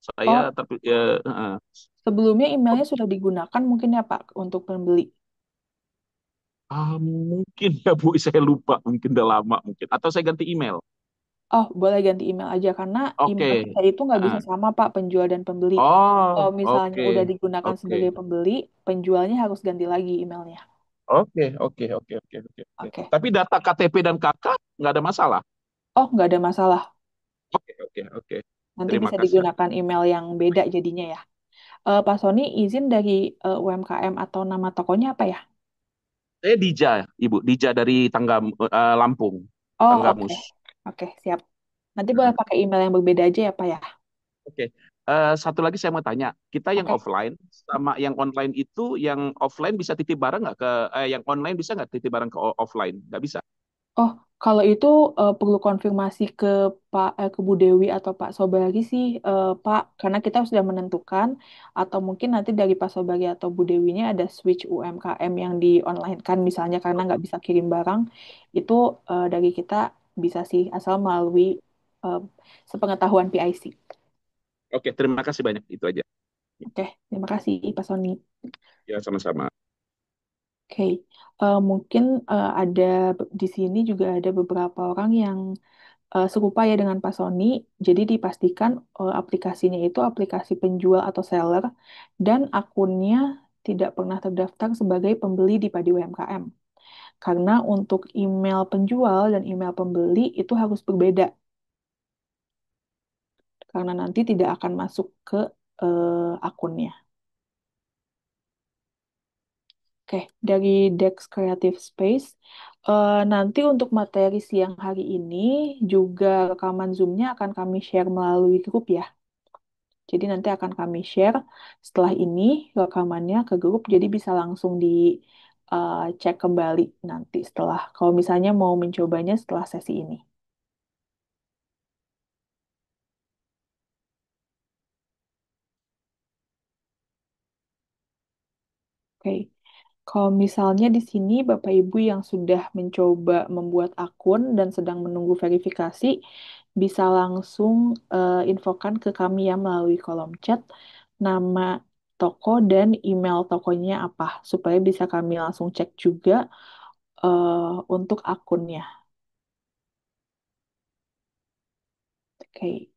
Speaker 3: Saya
Speaker 1: Oh, sebelumnya emailnya sudah digunakan mungkin ya Pak untuk pembeli.
Speaker 3: Mungkin ya Bu, saya lupa, mungkin udah lama mungkin. Atau saya ganti email.
Speaker 1: Oh, boleh ganti email aja karena email
Speaker 3: Oke.
Speaker 1: kita itu nggak bisa
Speaker 3: Ah.
Speaker 1: sama Pak penjual dan pembeli. Kalau
Speaker 3: Oh,
Speaker 1: misalnya
Speaker 3: oke,
Speaker 1: udah digunakan
Speaker 3: oke,
Speaker 1: sebagai pembeli, penjualnya harus ganti lagi emailnya.
Speaker 3: oke, oke, oke, oke, oke, oke.
Speaker 1: Oke.
Speaker 3: Tapi data KTP dan KK nggak ada masalah.
Speaker 1: Oh, nggak ada masalah.
Speaker 3: Oke, oke, oke.
Speaker 1: Nanti
Speaker 3: Terima
Speaker 1: bisa
Speaker 3: kasih.
Speaker 1: digunakan email yang beda jadinya ya. Pak Sony, izin dari UMKM atau nama tokonya apa ya?
Speaker 3: Saya Dija, Ibu. Dija dari Lampung.
Speaker 1: Oh, oke.
Speaker 3: Tanggamus.
Speaker 1: Oke, siap. Nanti boleh
Speaker 3: Nah,
Speaker 1: pakai email yang berbeda aja ya, Pak ya?
Speaker 3: oke. Satu lagi saya mau tanya, kita yang
Speaker 1: Oke.
Speaker 3: offline sama yang online itu, yang offline bisa titip barang nggak yang online bisa nggak titip barang ke offline? Nggak bisa.
Speaker 1: Oh, kalau itu perlu konfirmasi ke ke Bu Dewi atau Pak Sobari sih, Pak, karena kita sudah menentukan, atau mungkin nanti dari Pak Sobari atau Bu Dewinya ada switch UMKM yang di online kan, misalnya karena nggak bisa kirim barang, itu dari kita bisa sih, asal melalui eh, sepengetahuan PIC.
Speaker 3: Oke, terima kasih banyak. Itu aja.
Speaker 1: Oke, terima kasih Pak Sony.
Speaker 3: Ya, sama-sama.
Speaker 1: Oke, mungkin ada di sini juga ada beberapa orang yang serupa ya dengan Pak Sony. Jadi dipastikan aplikasinya itu aplikasi penjual atau seller dan akunnya tidak pernah terdaftar sebagai pembeli di Padi UMKM. Karena untuk email penjual dan email pembeli itu harus berbeda karena nanti tidak akan masuk ke akunnya. Oke, dari Dex Creative Space, nanti untuk materi siang hari ini juga rekaman Zoom-nya akan kami share melalui grup ya. Jadi nanti akan kami share setelah ini rekamannya ke grup, jadi bisa langsung cek kembali nanti setelah, kalau misalnya mau mencobanya setelah sesi ini. Oke. Kalau misalnya di sini Bapak Ibu yang sudah mencoba membuat akun dan sedang menunggu verifikasi, bisa langsung infokan ke kami ya melalui kolom chat nama toko dan email tokonya apa, supaya bisa kami langsung cek juga untuk akunnya. Oke,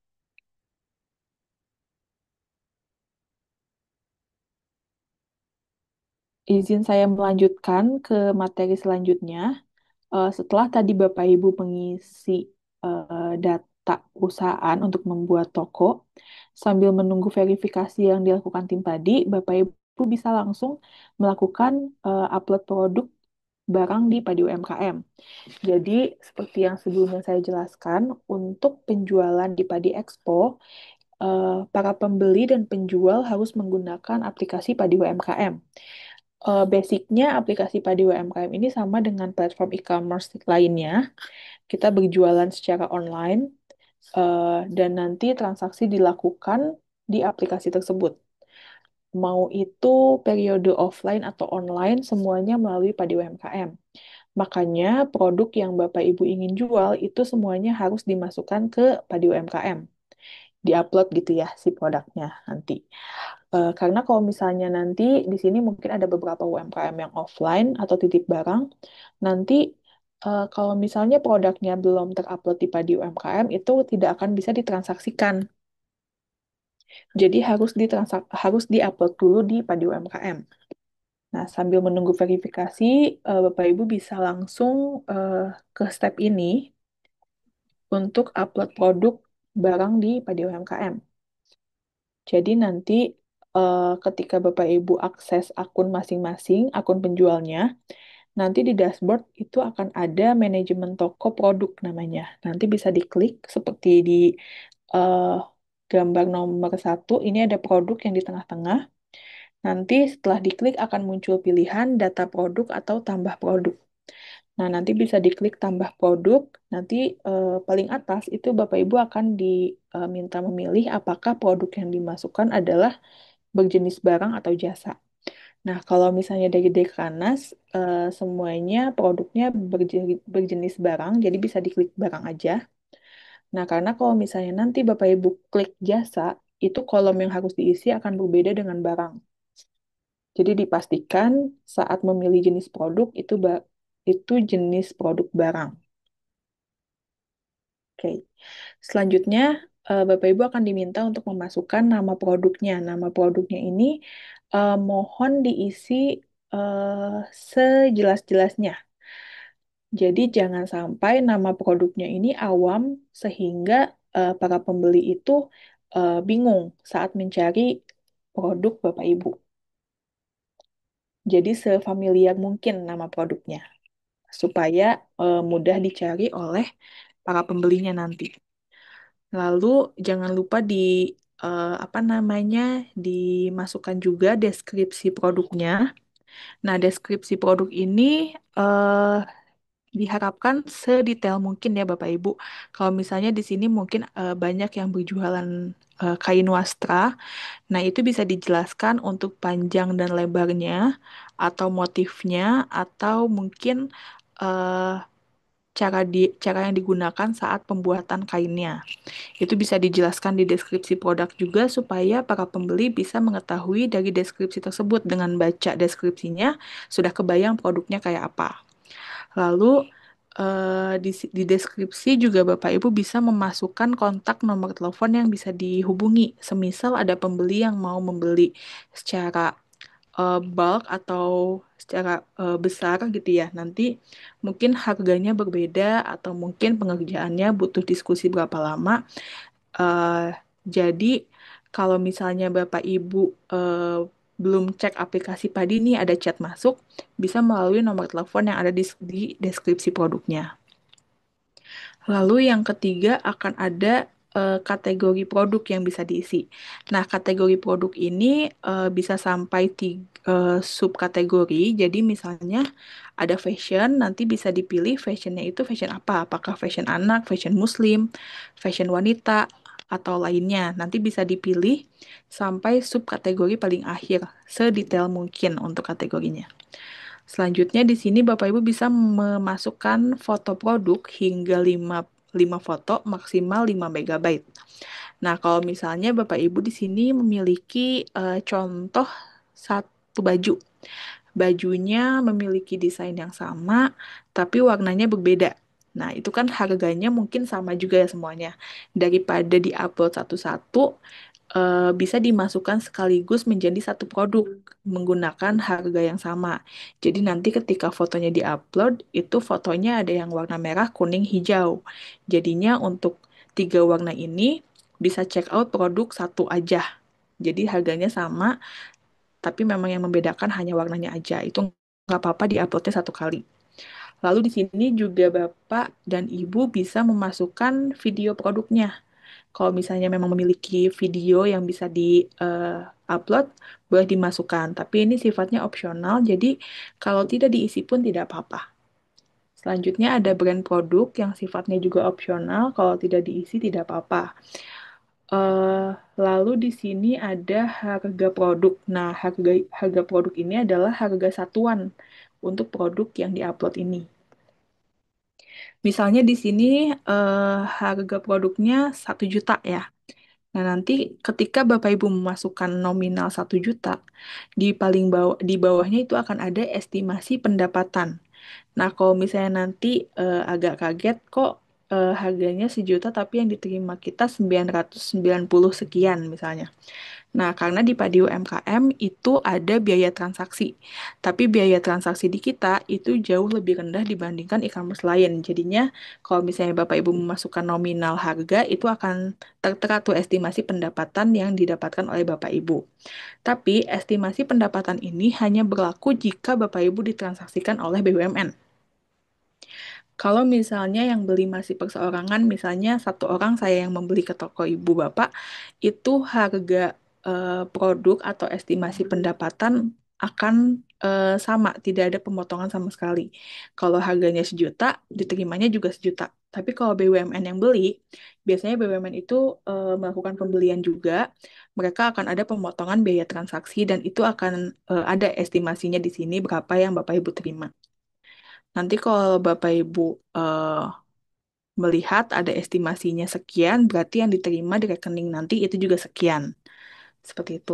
Speaker 1: izin saya melanjutkan ke materi selanjutnya. Setelah tadi Bapak Ibu mengisi data perusahaan untuk membuat toko, sambil menunggu verifikasi yang dilakukan tim tadi, Bapak Ibu bisa langsung melakukan upload produk barang di Padi UMKM. Jadi, seperti yang sebelumnya saya jelaskan, untuk penjualan di Padi Expo, para pembeli dan penjual harus menggunakan aplikasi Padi UMKM. Basicnya aplikasi Padi UMKM ini sama dengan platform e-commerce lainnya. Kita berjualan secara online dan nanti transaksi dilakukan di aplikasi tersebut. Mau itu periode offline atau online, semuanya melalui Padi UMKM. Makanya produk yang Bapak Ibu ingin jual itu semuanya harus dimasukkan ke Padi UMKM. Diupload gitu ya si produknya nanti. Karena kalau misalnya nanti di sini mungkin ada beberapa UMKM yang offline atau titip barang, nanti kalau misalnya produknya belum terupload di Padi UMKM itu tidak akan bisa ditransaksikan. Jadi harus diupload dulu di Padi UMKM. Nah, sambil menunggu verifikasi, Bapak Ibu bisa langsung eh, ke step ini untuk upload produk barang di Padi UMKM. Jadi nanti ketika Bapak Ibu akses akun masing-masing, akun penjualnya, nanti di dashboard itu akan ada manajemen toko produk namanya. Nanti bisa diklik seperti di eh, gambar nomor satu, ini ada produk yang di tengah-tengah. Nanti setelah diklik akan muncul pilihan data produk atau tambah produk. Nah, nanti bisa diklik tambah produk. Nanti paling atas itu Bapak Ibu akan diminta memilih apakah produk yang dimasukkan adalah berjenis barang atau jasa. Nah, kalau misalnya dari Dekanas, semuanya produknya berjenis barang, jadi bisa diklik barang aja. Nah, karena kalau misalnya nanti Bapak Ibu klik jasa, itu kolom yang harus diisi akan berbeda dengan barang. Jadi dipastikan saat memilih jenis produk itu itu jenis produk barang. Oke. Selanjutnya, Bapak Ibu akan diminta untuk memasukkan nama produknya. Nama produknya ini mohon diisi sejelas-jelasnya. Jadi jangan sampai nama produknya ini awam sehingga para pembeli itu bingung saat mencari produk Bapak Ibu. Jadi sefamiliar mungkin nama produknya supaya mudah dicari oleh para pembelinya nanti. Lalu jangan lupa apa namanya dimasukkan juga deskripsi produknya. Nah, deskripsi produk ini diharapkan sedetail mungkin ya Bapak Ibu. Kalau misalnya di sini mungkin banyak yang berjualan kain wastra, nah itu bisa dijelaskan untuk panjang dan lebarnya, atau motifnya, atau mungkin eh, cara yang digunakan saat pembuatan kainnya. Itu bisa dijelaskan di deskripsi produk juga supaya para pembeli bisa mengetahui dari deskripsi tersebut. Dengan baca deskripsinya sudah kebayang produknya kayak apa. Lalu di deskripsi juga Bapak Ibu bisa memasukkan kontak nomor telepon yang bisa dihubungi. Semisal ada pembeli yang mau membeli secara bulk atau secara besar gitu ya. Nanti mungkin harganya berbeda atau mungkin pengerjaannya butuh diskusi berapa lama. Eh, jadi kalau misalnya Bapak Ibu belum cek aplikasi Padi nih ada chat masuk, bisa melalui nomor telepon yang ada di deskripsi produknya. Lalu yang ketiga akan ada kategori produk yang bisa diisi. Nah, kategori produk ini bisa sampai subkategori. Jadi misalnya ada fashion, nanti bisa dipilih fashionnya itu fashion apa? Apakah fashion anak, fashion muslim, fashion wanita, atau lainnya. Nanti bisa dipilih sampai subkategori paling akhir, sedetail mungkin untuk kategorinya. Selanjutnya di sini Bapak Ibu bisa memasukkan foto produk hingga 5 foto maksimal 5 megabyte. Nah, kalau misalnya Bapak Ibu di sini memiliki contoh satu baju. Bajunya memiliki desain yang sama, tapi warnanya berbeda. Nah, itu kan harganya mungkin sama juga ya semuanya. Daripada diupload satu-satu, bisa dimasukkan sekaligus menjadi satu produk menggunakan harga yang sama. Jadi nanti ketika fotonya diupload, itu fotonya ada yang warna merah, kuning, hijau. Jadinya untuk tiga warna ini bisa check out produk satu aja. Jadi harganya sama, tapi memang yang membedakan hanya warnanya aja. Itu nggak apa-apa diuploadnya satu kali. Lalu di sini juga Bapak dan Ibu bisa memasukkan video produknya. Kalau misalnya memang memiliki video yang bisa di-upload, boleh dimasukkan. Tapi ini sifatnya opsional, jadi kalau tidak diisi pun tidak apa-apa. Selanjutnya ada brand produk yang sifatnya juga opsional, kalau tidak diisi tidak apa-apa. Eh, Lalu di sini ada harga produk. Nah, harga produk ini adalah harga satuan untuk produk yang diupload ini. Misalnya di sini harga produknya 1 juta ya. Nah, nanti ketika Bapak Ibu memasukkan nominal 1 juta, di bawahnya itu akan ada estimasi pendapatan. Nah, kalau misalnya nanti agak kaget kok harganya 1 juta tapi yang diterima kita 990 sekian misalnya. Nah, karena di Padi UMKM itu ada biaya transaksi. Tapi biaya transaksi di kita itu jauh lebih rendah dibandingkan e-commerce lain. Jadinya kalau misalnya Bapak Ibu memasukkan nominal harga itu akan tertera tuh estimasi pendapatan yang didapatkan oleh Bapak Ibu. Tapi estimasi pendapatan ini hanya berlaku jika Bapak Ibu ditransaksikan oleh BUMN. Kalau misalnya yang beli masih perseorangan, misalnya satu orang saya yang membeli ke toko ibu bapak, itu harga produk atau estimasi pendapatan akan sama, tidak ada pemotongan sama sekali. Kalau harganya 1 juta, diterimanya juga 1 juta. Tapi kalau BUMN yang beli, biasanya BUMN itu melakukan pembelian juga, mereka akan ada pemotongan biaya transaksi dan itu akan ada estimasinya di sini berapa yang Bapak Ibu terima. Nanti kalau Bapak Ibu melihat ada estimasinya sekian, berarti yang diterima di rekening nanti itu juga sekian. Seperti itu.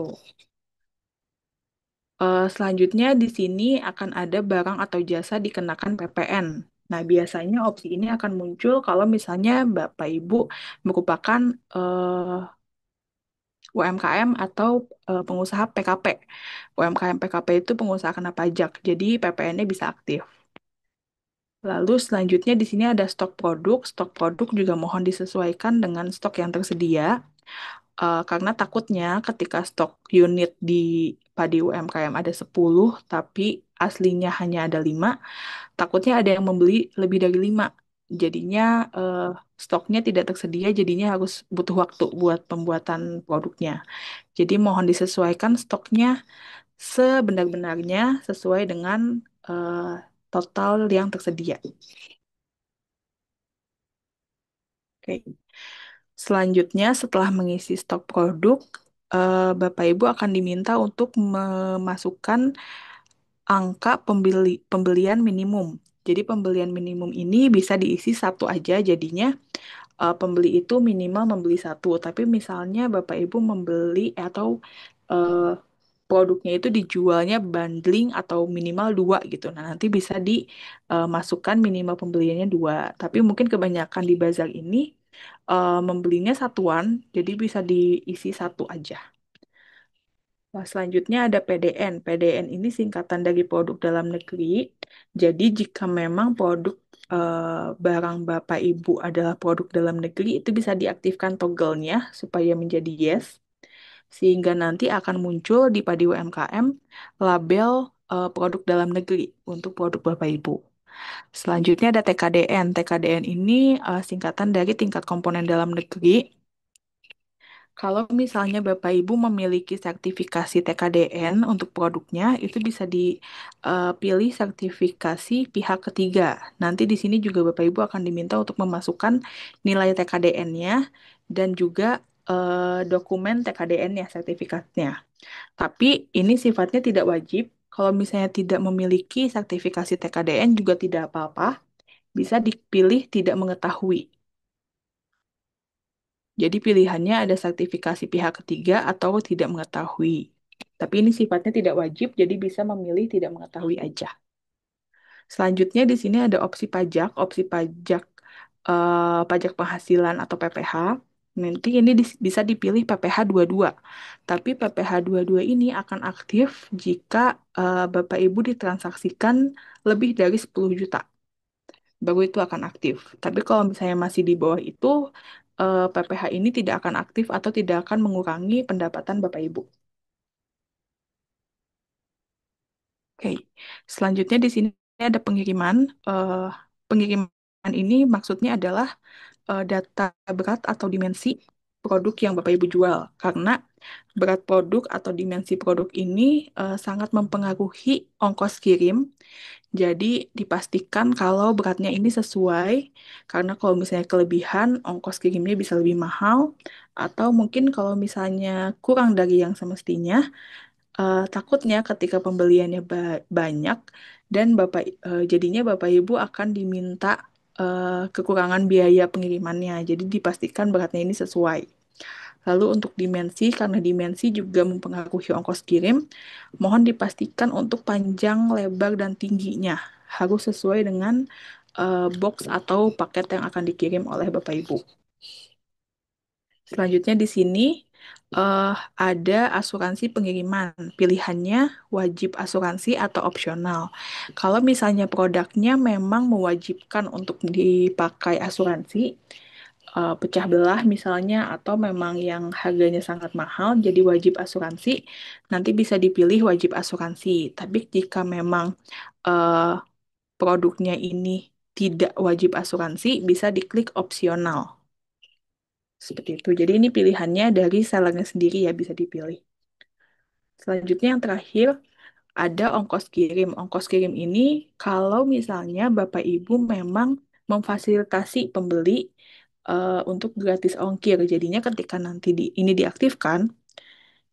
Speaker 1: Selanjutnya di sini akan ada barang atau jasa dikenakan PPN. Nah, biasanya opsi ini akan muncul kalau misalnya Bapak Ibu merupakan UMKM atau pengusaha PKP. UMKM PKP itu pengusaha kena pajak, jadi PPN-nya bisa aktif. Lalu selanjutnya di sini ada stok produk. Stok produk juga mohon disesuaikan dengan stok yang tersedia. Karena takutnya ketika stok unit di padi UMKM ada 10, tapi aslinya hanya ada 5, takutnya ada yang membeli lebih dari 5. Jadinya eh, stoknya tidak tersedia, jadinya harus butuh waktu buat pembuatan produknya. Jadi mohon disesuaikan stoknya sebenar-benarnya sesuai dengan eh, total yang tersedia. Oke. Selanjutnya, setelah mengisi stok produk, Bapak Ibu akan diminta untuk memasukkan angka pembelian minimum. Jadi pembelian minimum ini bisa diisi satu aja, jadinya pembeli itu minimal membeli satu. Tapi misalnya Bapak Ibu membeli atau eh, produknya itu dijualnya bundling atau minimal dua gitu. Nah, nanti bisa dimasukkan minimal pembeliannya dua. Tapi mungkin kebanyakan di bazar ini membelinya satuan, jadi bisa diisi satu aja. Nah, selanjutnya ada PDN. PDN ini singkatan dari produk dalam negeri. Jadi jika memang produk barang Bapak Ibu adalah produk dalam negeri, itu bisa diaktifkan toggle-nya supaya menjadi yes, sehingga nanti akan muncul di Padi UMKM label produk dalam negeri untuk produk Bapak Ibu. Selanjutnya ada TKDN. TKDN ini singkatan dari tingkat komponen dalam negeri. Kalau misalnya Bapak Ibu memiliki sertifikasi TKDN untuk produknya, itu bisa dipilih sertifikasi pihak ketiga. Nanti di sini juga Bapak Ibu akan diminta untuk memasukkan nilai TKDN-nya dan juga dokumen TKDN-nya, sertifikatnya. Tapi ini sifatnya tidak wajib. Kalau misalnya tidak memiliki sertifikasi TKDN juga tidak apa-apa, bisa dipilih tidak mengetahui. Jadi pilihannya ada sertifikasi pihak ketiga atau tidak mengetahui. Tapi ini sifatnya tidak wajib, jadi bisa memilih tidak mengetahui aja. Selanjutnya di sini ada opsi pajak pajak penghasilan atau PPH. Nanti ini bisa dipilih PPH 22. Tapi PPH 22 ini akan aktif jika Bapak Ibu ditransaksikan lebih dari 10 juta. Baru itu akan aktif. Tapi kalau misalnya masih di bawah itu, PPH ini tidak akan aktif atau tidak akan mengurangi pendapatan Bapak Ibu. Oke, selanjutnya di sini ada pengiriman. Eh, Pengiriman ini maksudnya adalah data berat atau dimensi produk yang Bapak Ibu jual. Karena berat produk atau dimensi produk ini sangat mempengaruhi ongkos kirim. Jadi dipastikan kalau beratnya ini sesuai, karena kalau misalnya kelebihan, ongkos kirimnya bisa lebih mahal, atau mungkin kalau misalnya kurang dari yang semestinya, takutnya ketika pembeliannya banyak dan jadinya Bapak Ibu akan diminta kekurangan biaya pengirimannya. Jadi dipastikan beratnya ini sesuai. Lalu untuk dimensi, karena dimensi juga mempengaruhi ongkos kirim, mohon dipastikan untuk panjang, lebar, dan tingginya harus sesuai dengan box atau paket yang akan dikirim oleh Bapak Ibu. Selanjutnya di sini ada asuransi pengiriman. Pilihannya wajib asuransi atau opsional. Kalau misalnya produknya memang mewajibkan untuk dipakai asuransi, pecah belah misalnya, atau memang yang harganya sangat mahal, jadi wajib asuransi, nanti bisa dipilih wajib asuransi. Tapi jika memang eh, produknya ini tidak wajib asuransi, bisa diklik opsional. Seperti itu. Jadi ini pilihannya dari sellernya sendiri ya, bisa dipilih. Selanjutnya yang terakhir, ada ongkos kirim. Ongkos kirim ini kalau misalnya Bapak Ibu memang memfasilitasi pembeli untuk gratis ongkir. Jadinya ketika nanti ini diaktifkan,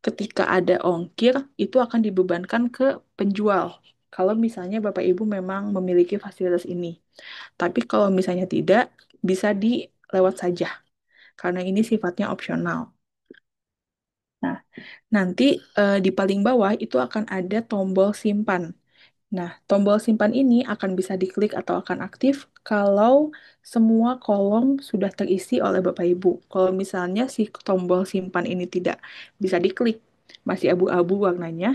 Speaker 1: ketika ada ongkir itu akan dibebankan ke penjual. Kalau misalnya Bapak Ibu memang memiliki fasilitas ini. Tapi kalau misalnya tidak, bisa dilewat saja karena ini sifatnya opsional. Nah, nanti di paling bawah itu akan ada tombol simpan. Nah, tombol simpan ini akan bisa diklik atau akan aktif kalau semua kolom sudah terisi oleh Bapak Ibu. Kalau misalnya si tombol simpan ini tidak bisa diklik, masih abu-abu warnanya,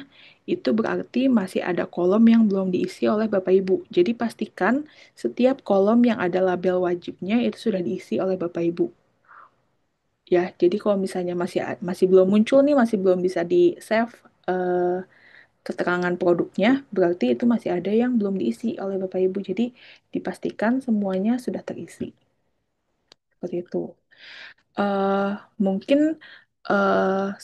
Speaker 1: itu berarti masih ada kolom yang belum diisi oleh Bapak Ibu. Jadi pastikan setiap kolom yang ada label wajibnya itu sudah diisi oleh Bapak Ibu. Ya, jadi kalau misalnya masih belum muncul nih, masih belum bisa di-save keterangan produknya, berarti itu masih ada yang belum diisi oleh Bapak Ibu. Jadi dipastikan semuanya sudah terisi. Seperti itu. Eh, Mungkin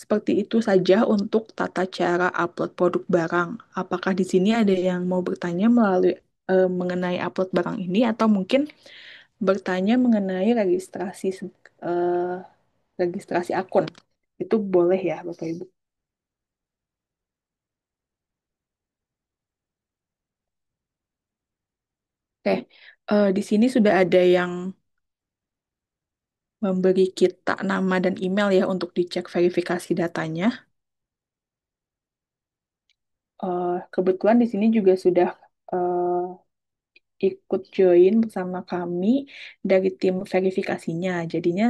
Speaker 1: seperti itu saja untuk tata cara upload produk barang. Apakah di sini ada yang mau bertanya melalui mengenai upload barang ini atau mungkin bertanya mengenai eh, registrasi akun? Itu boleh ya, Bapak Ibu. Oke, di sini sudah ada yang memberi kita nama dan email ya untuk dicek verifikasi datanya. Kebetulan di sini juga sudah ikut join bersama kami dari tim verifikasinya. Jadinya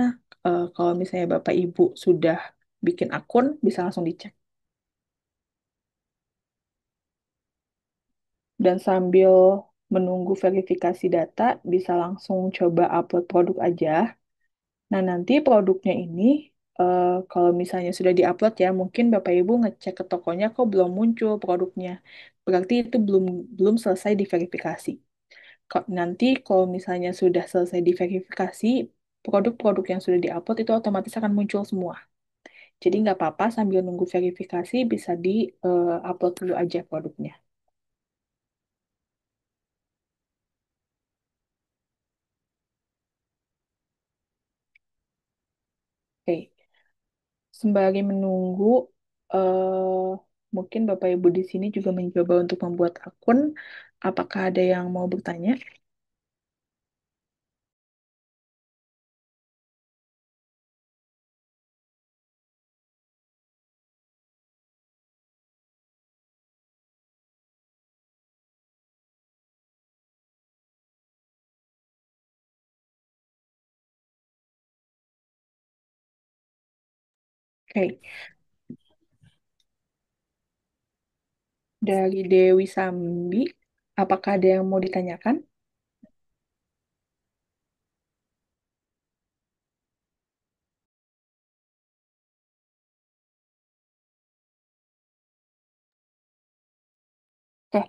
Speaker 1: kalau misalnya Bapak Ibu sudah bikin akun, bisa langsung dicek. Dan sambil menunggu verifikasi data, bisa langsung coba upload produk aja. Nah, nanti produknya ini, kalau misalnya sudah diupload ya, mungkin Bapak Ibu ngecek ke tokonya kok belum muncul produknya. Berarti itu belum belum selesai diverifikasi. Kok nanti kalau misalnya sudah selesai diverifikasi, produk-produk yang sudah diupload itu otomatis akan muncul semua. Jadi nggak apa-apa sambil nunggu verifikasi bisa di-upload dulu aja produknya. Oke. Sembari menunggu, mungkin Bapak Ibu di sini juga mencoba untuk membuat akun. Apakah ada yang mau bertanya? Oke, dari Dewi Sambi, apakah ada yang mau ditanyakan? Oke,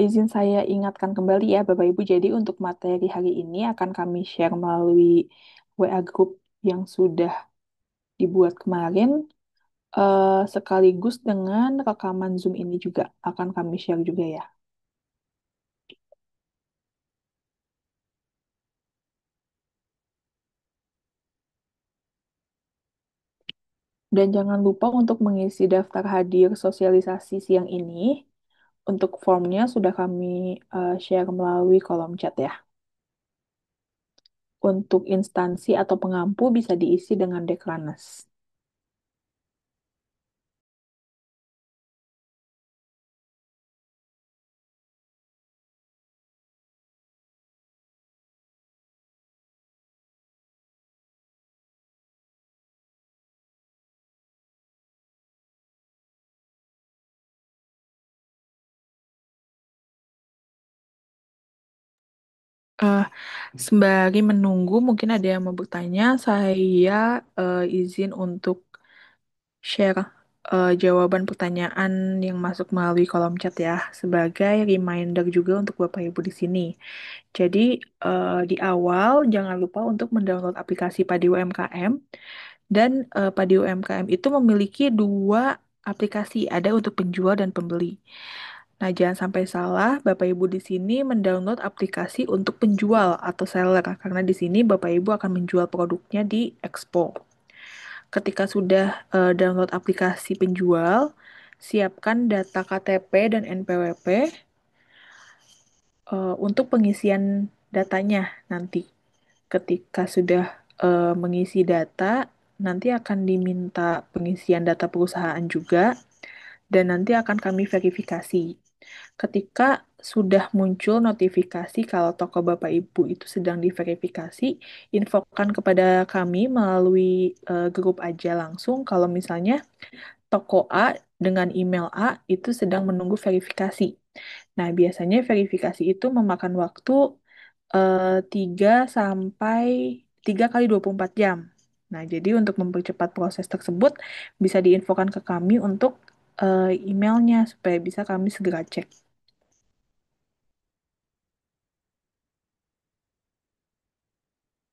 Speaker 1: izin saya ingatkan kembali ya Bapak Ibu. Jadi untuk materi hari ini akan kami share melalui WA Group yang sudah dibuat kemarin, sekaligus dengan rekaman Zoom ini juga akan kami share juga ya. Dan jangan lupa untuk mengisi daftar hadir sosialisasi siang ini. Untuk formnya sudah kami share melalui kolom chat ya. Untuk instansi atau pengampu bisa diisi dengan Dekranes. Eh, Sembari menunggu, mungkin ada yang mau bertanya. Saya izin untuk share jawaban pertanyaan yang masuk melalui kolom chat ya, sebagai reminder juga untuk Bapak Ibu di sini. Jadi di awal jangan lupa untuk mendownload aplikasi Padi UMKM dan Padi UMKM itu memiliki dua aplikasi, ada untuk penjual dan pembeli. Nah, jangan sampai salah, Bapak Ibu di sini mendownload aplikasi untuk penjual atau seller, karena di sini Bapak Ibu akan menjual produknya di Expo. Ketika sudah download aplikasi penjual, siapkan data KTP dan NPWP untuk pengisian datanya nanti. Ketika sudah mengisi data, nanti akan diminta pengisian data perusahaan juga, dan nanti akan kami verifikasi. Ketika sudah muncul notifikasi kalau toko Bapak Ibu itu sedang diverifikasi, infokan kepada kami melalui grup aja langsung kalau misalnya toko A dengan email A itu sedang menunggu verifikasi. Nah, biasanya verifikasi itu memakan waktu 3 sampai 3 kali 24 jam. Nah, jadi untuk mempercepat proses tersebut bisa diinfokan ke kami untuk emailnya supaya bisa kami segera cek.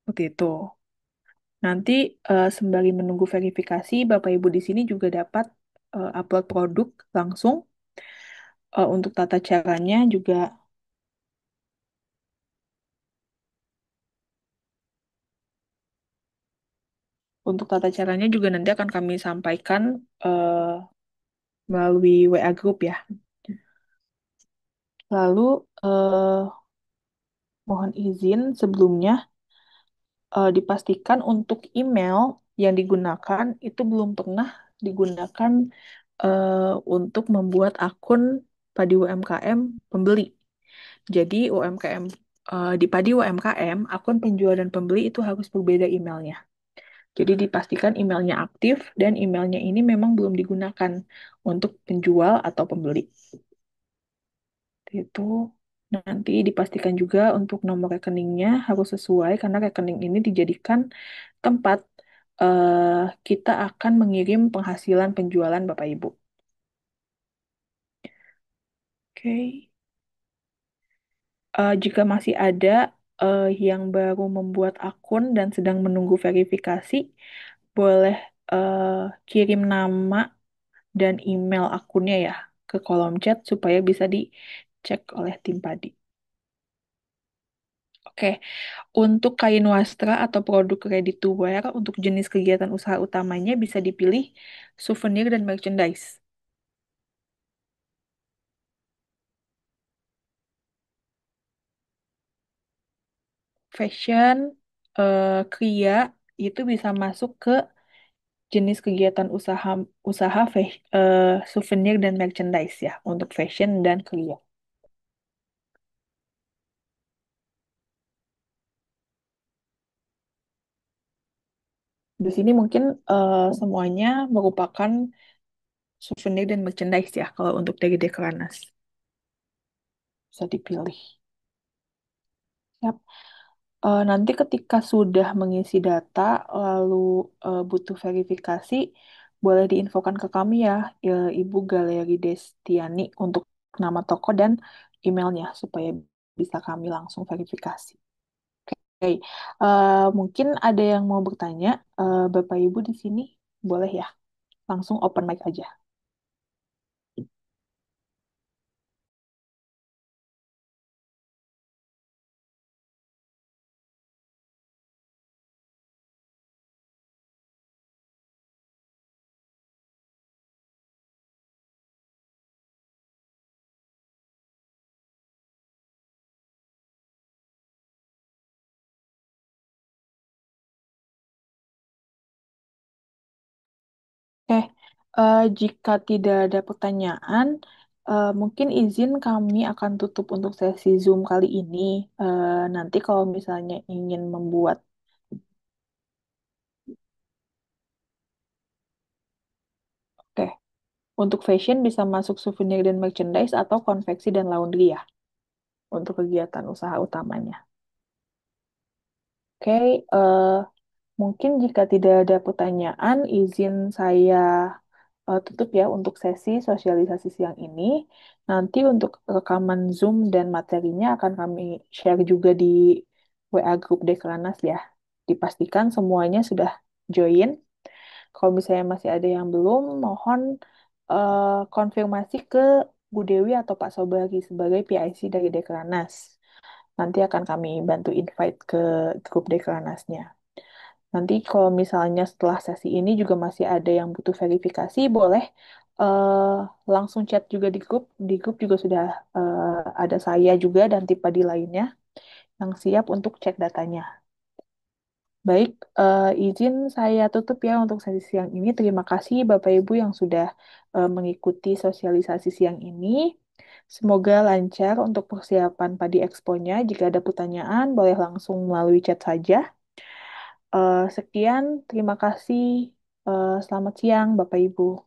Speaker 1: Seperti itu. Nanti sembari menunggu verifikasi, Bapak Ibu di sini juga dapat upload produk langsung. Untuk tata caranya juga, nanti akan kami sampaikan melalui WA Group ya. Lalu mohon izin sebelumnya dipastikan untuk email yang digunakan itu belum pernah digunakan untuk membuat akun Padi UMKM pembeli. Jadi UMKM di Padi UMKM akun penjual dan pembeli itu harus berbeda emailnya. Jadi dipastikan emailnya aktif dan emailnya ini memang belum digunakan untuk penjual atau pembeli. Itu nanti dipastikan juga untuk nomor rekeningnya harus sesuai karena rekening ini dijadikan tempat kita akan mengirim penghasilan penjualan Bapak Ibu. Oke. Jika masih ada yang baru membuat akun dan sedang menunggu verifikasi, boleh eh, kirim nama dan email akunnya ya ke kolom chat supaya bisa dicek oleh tim Padi. Oke, untuk kain wastra atau produk ready to wear untuk jenis kegiatan usaha utamanya bisa dipilih souvenir dan merchandise. Fashion, kria itu bisa masuk ke jenis kegiatan usaha usaha souvenir dan merchandise ya untuk fashion dan kria. Di sini mungkin semuanya merupakan souvenir dan merchandise ya kalau untuk dari Dekranas bisa dipilih. Siap. Nanti ketika sudah mengisi data lalu butuh verifikasi, boleh diinfokan ke kami ya, Ibu Galeri Destiani untuk nama toko dan emailnya supaya bisa kami langsung verifikasi. Oke, mungkin ada yang mau bertanya, Bapak Ibu di sini boleh ya, langsung open mic aja. Oke, jika tidak ada pertanyaan, mungkin izin kami akan tutup untuk sesi Zoom kali ini. Nanti kalau misalnya ingin membuat, oke, untuk fashion bisa masuk souvenir dan merchandise atau konveksi dan laundry ya, untuk kegiatan usaha utamanya. Oke, mungkin jika tidak ada pertanyaan, izin saya tutup ya untuk sesi sosialisasi siang ini. Nanti untuk rekaman Zoom dan materinya akan kami share juga di WA grup Deklanas ya. Dipastikan semuanya sudah join. Kalau misalnya masih ada yang belum, mohon konfirmasi ke Bu Dewi atau Pak Sobari sebagai PIC dari Deklanas. Nanti akan kami bantu invite ke grup Deklanasnya. Nanti kalau misalnya setelah sesi ini juga masih ada yang butuh verifikasi, boleh eh, langsung chat juga di grup. Di grup juga sudah ada saya juga dan tim padi lainnya yang siap untuk cek datanya. Baik, izin saya tutup ya untuk sesi siang ini. Terima kasih Bapak Ibu yang sudah mengikuti sosialisasi siang ini. Semoga lancar untuk persiapan Padi Expo-nya. Jika ada pertanyaan, boleh langsung melalui chat saja. Sekian, terima kasih. Selamat siang Bapak Ibu.